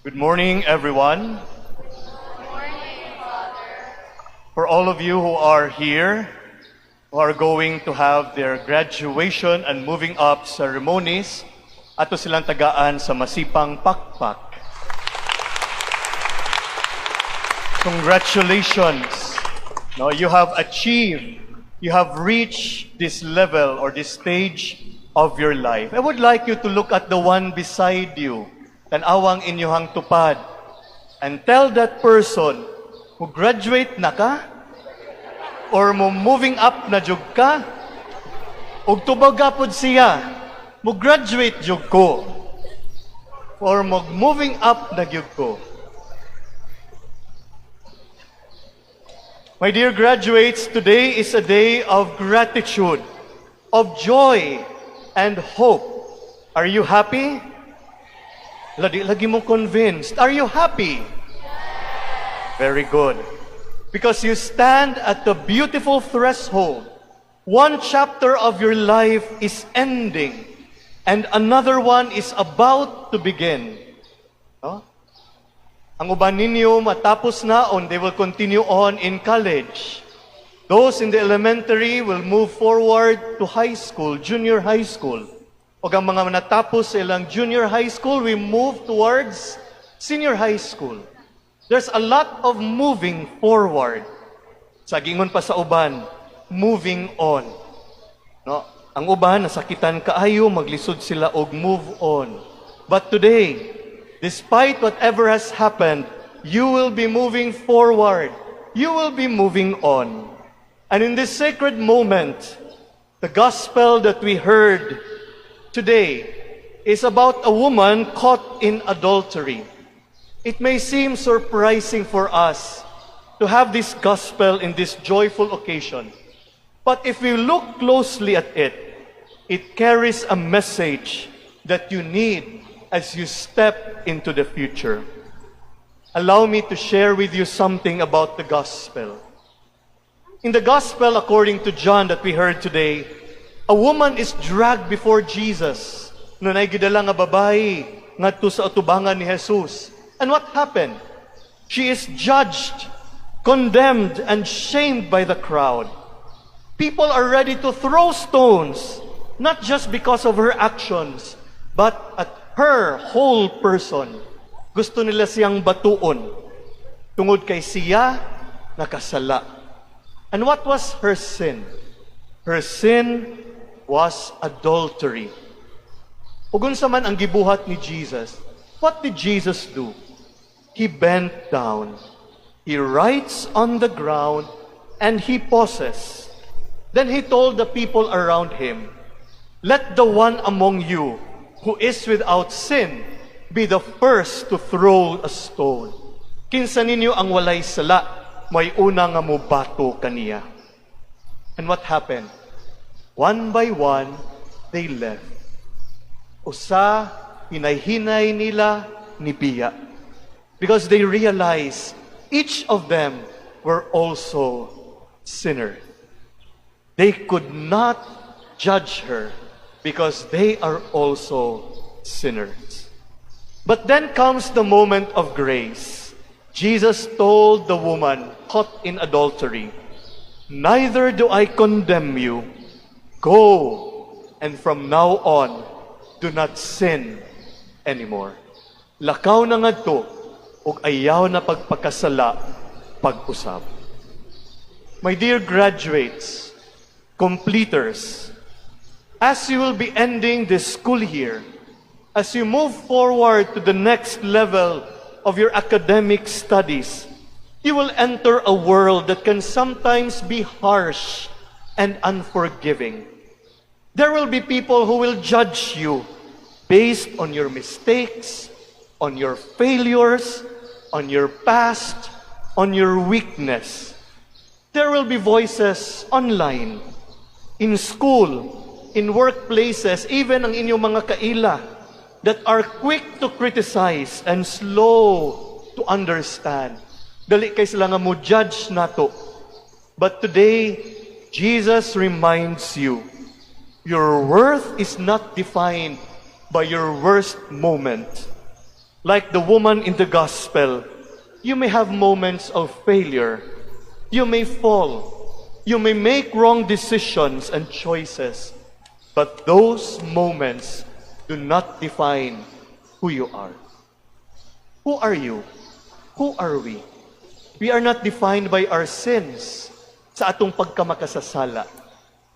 Good morning, everyone. For all of you who are here, who are going to have their graduation and moving up ceremonies, ato silang tagaan sa Masipang Pakpak. Congratulations. No, you have achieved, you have reached this level or this stage of your life. I would like you to look at the one beside you, tanawang inyuhang tupad, and tell that person, mo graduate na ka? Or mo moving up na jud ka? Ug tubag gapod siya, mo graduate jud ko. Or mo moving up na jud ko. My dear graduates, today is a day of gratitude, of joy, and hope. Are you happy? Lagi mo convinced. Are you happy? Very good. Because you stand at the beautiful threshold. One chapter of your life is ending, and another one is about to begin. No? Ang uban ninyo matapos naon, they will continue on in college. Those in the elementary will move forward to high school, junior high school. O ang mga natapos sa ilang junior high school, we move towards senior high school. There's a lot of moving forward. Sa gingon pa sa uban, moving on. No? Ang uban, nasakitan kaayo, maglisod sila og move on. But today, despite whatever has happened, you will be moving forward. You will be moving on. And in this sacred moment, the gospel that we heard today is about a woman caught in adultery. It may seem surprising for us to have this gospel in this joyful occasion. But if we look closely at it, it carries a message that you need as you step into the future. Allow me to share with you something about the gospel. In the gospel according to John that we heard today, a woman is dragged before Jesus. Nunay gidala nga babae ngadto sa atubangan ni Jesus. And what happened? She is judged, condemned, and shamed by the crowd. People are ready to throw stones, not just because of her actions, but at her whole person. Gusto nila siyang batuon. Tungod kay siya, nakasala. And what was her sin? Her sin was adultery. Ug unsa man ang gibuhat ni Jesus, what did Jesus do? He bent down. He writes on the ground and he pauses. Then he told the people around him, "Let the one among you who is without sin be the first to throw a stone. Kinsa ninyo ang walay sala, may una nga mubato kaniya." And what happened? One by one, they left. Usa, hinay-hinay nila ni Biya. Because they realized each of them were also sinners. They could not judge her because they are also sinners. But then comes the moment of grace. Jesus told the woman caught in adultery, "Neither do I condemn you. Go, and from now on, do not sin anymore." Lakaw na ngadto, ug ayaw na pagpakasala, pag-usab. My dear graduates, completers, as you will be ending this school year, as you move forward to the next level of your academic studies, you will enter a world that can sometimes be harsh and unforgiving. There will be people who will judge you based on your mistakes, on your failures, on your past, on your weakness. There will be voices online, in school, in workplaces, even ang inyong mga kaila, that are quick to criticize and slow to understand. Dali kay sila nga mo judge nato. But today, Jesus reminds you, your worth is not defined by your worst moment. Like the woman in the gospel, you may have moments of failure. You may fall. You may make wrong decisions and choices. But those moments do not define who you are. Who are you? Who are we? We are not defined by our sins sa atong pagkamakasasala.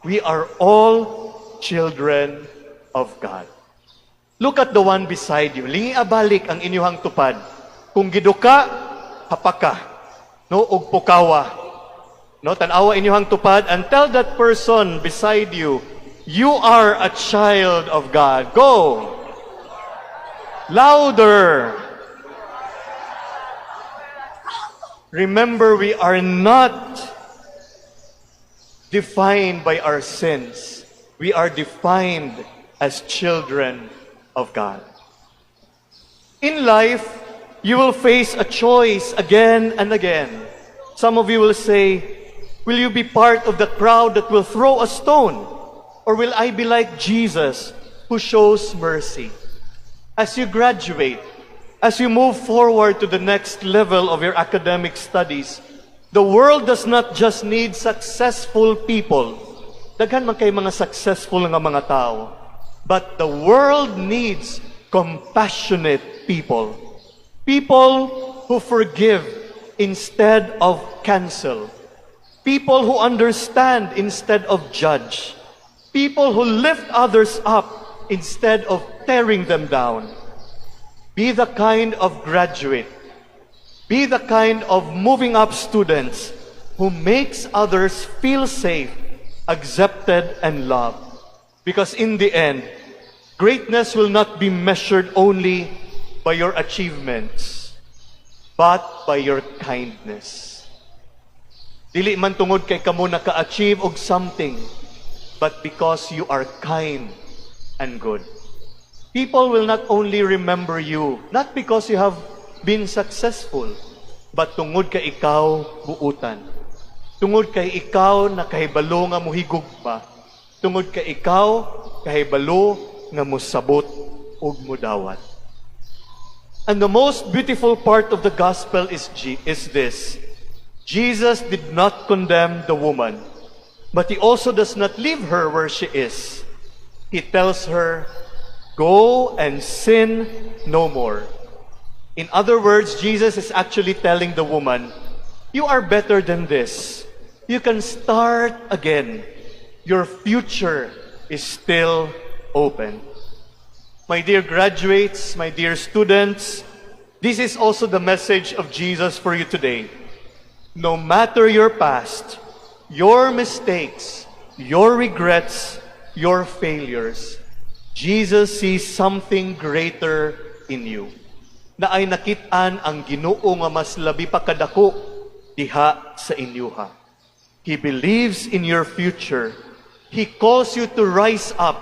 We are all children of God. Look at the one beside you. Lingi abalik ang inyuhang tupad. Kung giduka, hapaka. No, ug pukawa. No, tanawa inyuhang tupad and tell that person beside you, you are a child of God. Go! Louder! Remember, we are not defined by our sins. We are defined as children of God. In life, you will face a choice again and again. Some of you will say, will you be part of the crowd that will throw a stone? Or will I be like Jesus, who shows mercy? As you graduate, as you move forward to the next level of your academic studies, the world does not just need successful people. Daghan man kay mga successful nga mga tao. But the world needs compassionate people. People who forgive instead of cancel. People who understand instead of judge. People who lift others up instead of tearing them down. Be the kind of graduate, be the kind of moving up students who makes others feel safe, accepted, and loved. Because in the end, greatness will not be measured only by your achievements, but by your kindness. Dili man tungod kay kamo naka-achieve og something, but because you are kind and good. People will not only remember you, not because you have been successful, but tungod kay ikaw buutan. Tungod kay ikaw na kahibalo nga muhigog pa. Tungod kay ikaw kahibalo nga musabot ug mudawat. And the most beautiful part of the gospel is this. Jesus did not condemn the woman, but he also does not leave her where she is. He tells her, go and sin no more. In other words, Jesus is actually telling the woman, you are better than this. You can start again. Your future is still open. My dear graduates, my dear students, this is also the message of Jesus for you today. No matter your past, your mistakes, your regrets, your failures, Jesus sees something greater in you. Na ay nakit-an ang Ginoo nga mas labi pa kadako diha sa inyuha. He believes in your future. He calls you to rise up,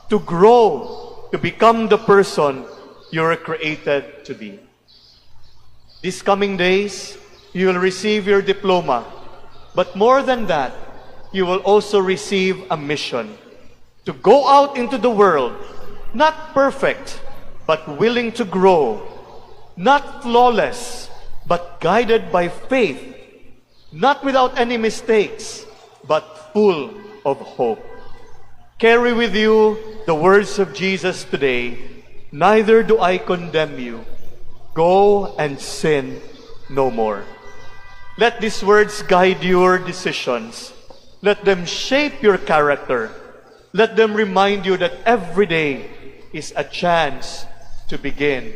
to grow, to become the person you were created to be. These coming days, you will receive your diploma. But more than that, you will also receive a mission. To go out into the world, not perfect, but willing to grow. Not flawless, but guided by faith. Not without any mistakes, but full of hope. Carry with you the words of Jesus today. Neither do I condemn you. Go and sin no more. Let these words guide your decisions. Let them shape your character. Let them remind you that every day is a chance to begin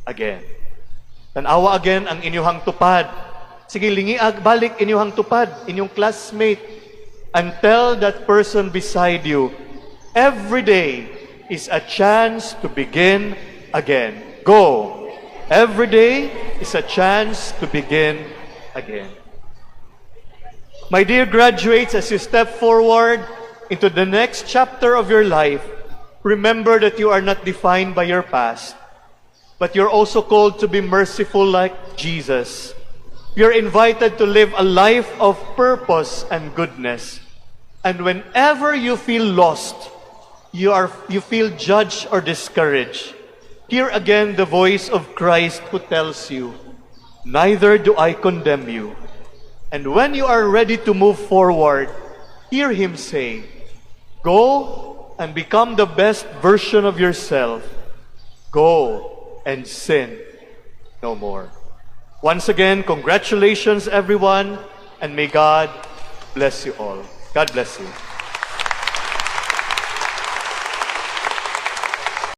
again. Tanawa again ang inyuhang tupad. Sige, lingiag, balik inyuhang tupad, inyong classmate, and tell that person beside you, every day is a chance to begin again. Go. Every day is a chance to begin again. My dear graduates, as you step forward into the next chapter of your life, remember that you are not defined by your past, but you're also called to be merciful like Jesus. You're invited to live a life of purpose and goodness. And whenever you feel lost, you feel judged or discouraged, Hear again the voice of Christ who tells you, "Neither do I condemn you." And when you are ready to move forward, hear Him say, "Go and become the best version of yourself. Go and sin no more." Once again, congratulations everyone, and may God bless you all. God bless you.